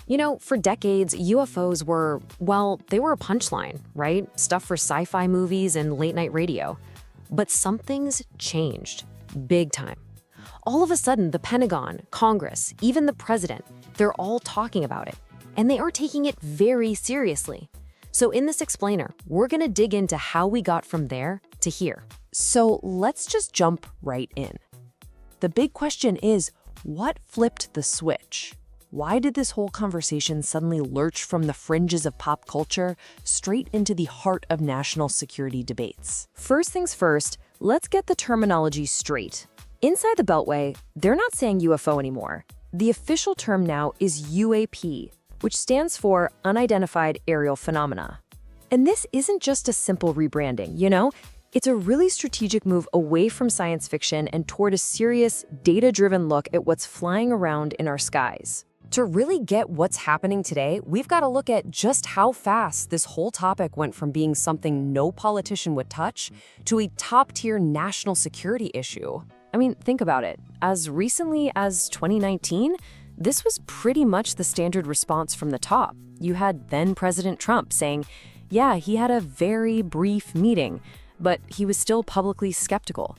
You know, for decades, UFOs were, well, they were a punchline, right? Stuff for sci-fi movies and late-night radio. But something's changed, big time. All of a sudden, the Pentagon, Congress, even the president, they're all talking about it. And they are taking it very seriously. So in this explainer, we're gonna dig into how we got from there to here. So let's just jump right in. The big question is, what flipped the switch? Why did this whole conversation suddenly lurch from the fringes of pop culture straight into the heart of national security debates? First things first, let's get the terminology straight. Inside the Beltway, they're not saying UFO anymore. The official term now is UAP, which stands for unidentified aerial phenomena. And this isn't just a simple rebranding, you know? It's a really strategic move away from science fiction and toward a serious, data-driven look at what's flying around in our skies. To really get what's happening today, we've got to look at just how fast this whole topic went from being something no politician would touch to a top-tier national security issue. I mean, think about it. As recently as 2019, this was pretty much the standard response from the top. You had then President Trump saying, yeah, he had a very brief meeting, but he was still publicly skeptical.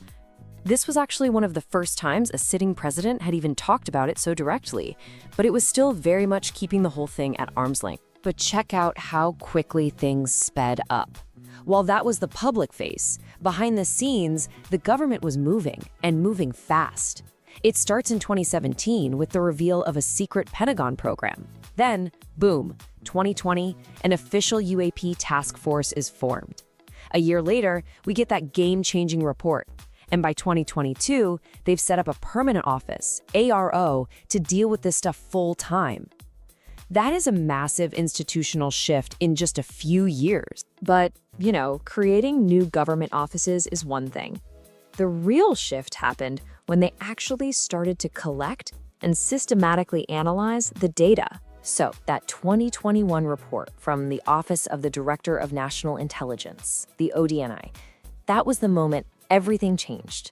This was actually one of the first times a sitting president had even talked about it so directly, but it was still very much keeping the whole thing at arm's length. But check out how quickly things sped up. While that was the public face, behind the scenes, the government was moving, and moving fast. It starts in 2017 with the reveal of a secret Pentagon program. Then, boom, 2020, an official UAP task force is formed. A year later, we get that game-changing report. And by 2022, they've set up a permanent office, AARO, to deal with this stuff full-time. That is a massive institutional shift in just a few years. But, you know, creating new government offices is one thing. The real shift happened when they actually started to collect and systematically analyze the data. So, that 2021 report from the Office of the Director of National Intelligence, the ODNI, that was the moment everything changed.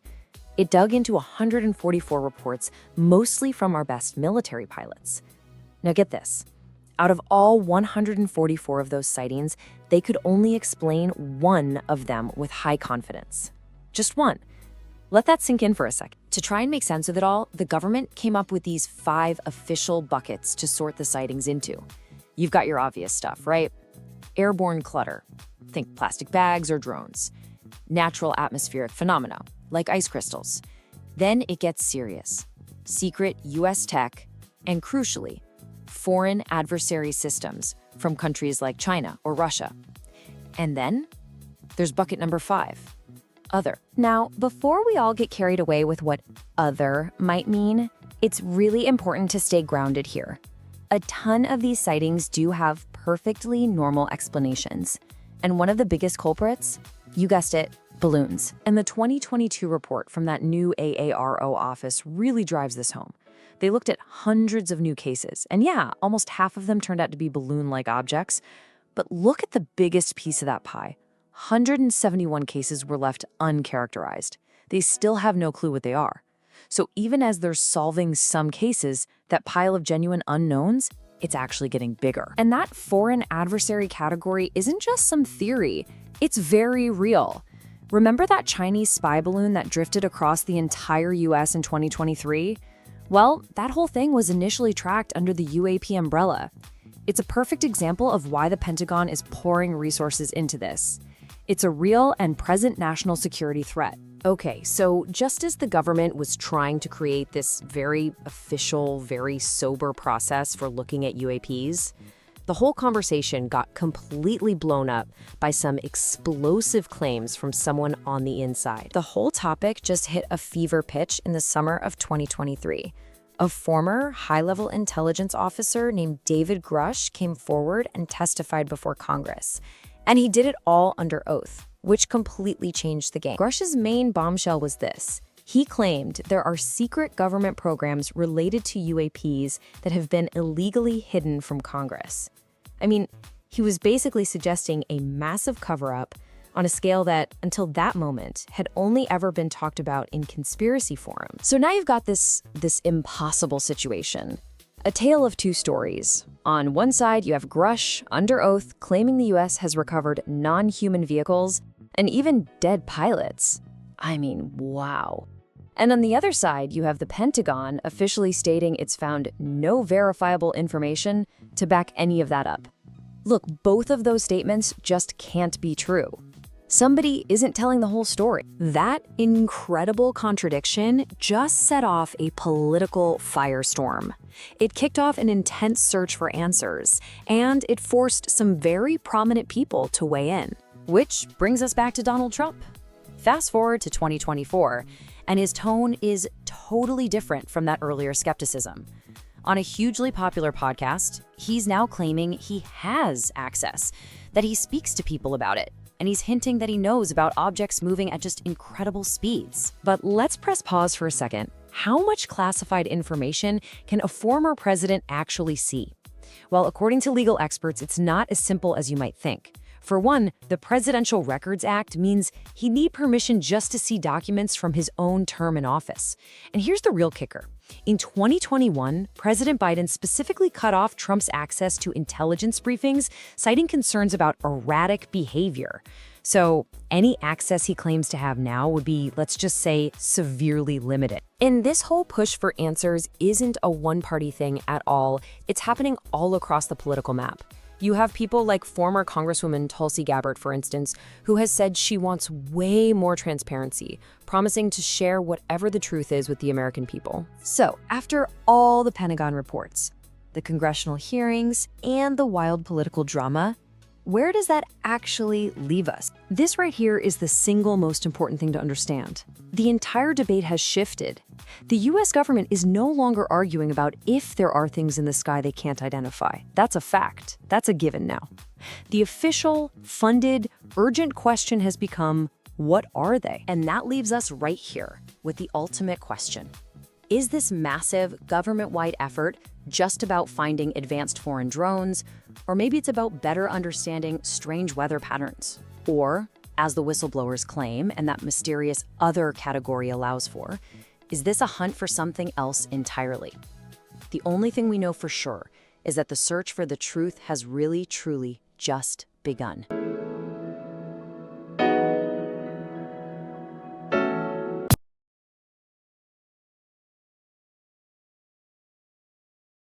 It dug into 144 reports, mostly from our best military pilots. Now get this. Out of all 144 of those sightings, they could only explain one of them with high confidence. Just one. Let that sink in for a second. To try and make sense of it all, the government came up with these 5 official buckets to sort the sightings into. You've got your obvious stuff, right? Airborne clutter. Think plastic bags or drones. Natural atmospheric phenomena, like ice crystals. Then it gets serious. Secret US tech, and crucially, foreign adversary systems from countries like China or Russia. And then there's bucket number 5, other. Now, before we all get carried away with what other might mean, it's really important to stay grounded here. A ton of these sightings do have perfectly normal explanations. And one of the biggest culprits, you guessed it, balloons. And the 2022 report from that new AARO office really drives this home. They looked at hundreds of new cases, and yeah, almost half of them turned out to be balloon-like objects. But look at the biggest piece of that pie. 171 cases were left uncharacterized. They still have no clue what they are. So even as they're solving some cases, that pile of genuine unknowns, it's actually getting bigger. And that foreign adversary category isn't just some theory, it's very real. Remember that Chinese spy balloon that drifted across the entire US in 2023? Well, that whole thing was initially tracked under the UAP umbrella. It's a perfect example of why the Pentagon is pouring resources into this. It's a real and present national security threat. Okay, so just as the government was trying to create this very official, very sober process for looking at UAPs, the whole conversation got completely blown up by some explosive claims from someone on the inside. The whole topic just hit a fever pitch in the summer of 2023. A former high-level intelligence officer named David Grush came forward and testified before Congress. And he did it all under oath, which completely changed the game. Grush's main bombshell was this. He claimed there are secret government programs related to UAPs that have been illegally hidden from Congress. I mean, he was basically suggesting a massive cover-up on a scale that, until that moment, had only ever been talked about in conspiracy forums. So now you've got this impossible situation. A tale of two stories. On one side, you have Grush, under oath, claiming the US has recovered non-human vehicles and even dead pilots. I mean, wow. And on the other side, you have the Pentagon officially stating it's found no verifiable information to back any of that up. Look, both of those statements just can't be true. Somebody isn't telling the whole story. That incredible contradiction just set off a political firestorm. It kicked off an intense search for answers, and it forced some very prominent people to weigh in. Which brings us back to Donald Trump. Fast forward to 2024, and his tone is totally different from that earlier skepticism. On a hugely popular podcast, he's now claiming he has access, that he speaks to people about it, and he's hinting that he knows about objects moving at just incredible speeds. But let's press pause for a second. How much classified information can a former president actually see? Well, according to legal experts, it's not as simple as you might think. For one, the Presidential Records Act means he'd need permission just to see documents from his own term in office. And here's the real kicker. In 2021, President Biden specifically cut off Trump's access to intelligence briefings, citing concerns about erratic behavior. So any access he claims to have now would be, let's just say, severely limited. And this whole push for answers isn't a one-party thing at all. It's happening all across the political map. You have people like former Congresswoman Tulsi Gabbard, for instance, who has said she wants way more transparency, promising to share whatever the truth is with the American people. So, after all the Pentagon reports, the congressional hearings, and the wild political drama, where does that actually leave us? This right here is the single most important thing to understand. The entire debate has shifted. The US government is no longer arguing about if there are things in the sky they can't identify. That's a fact. That's a given now. The official, funded, urgent question has become, what are they? And that leaves us right here with the ultimate question. Is this massive government-wide effort just about finding advanced foreign drones, or maybe it's about better understanding strange weather patterns? Or, as the whistleblowers claim, and that mysterious other category allows for, is this a hunt for something else entirely? The only thing we know for sure is that the search for the truth has really, truly just begun.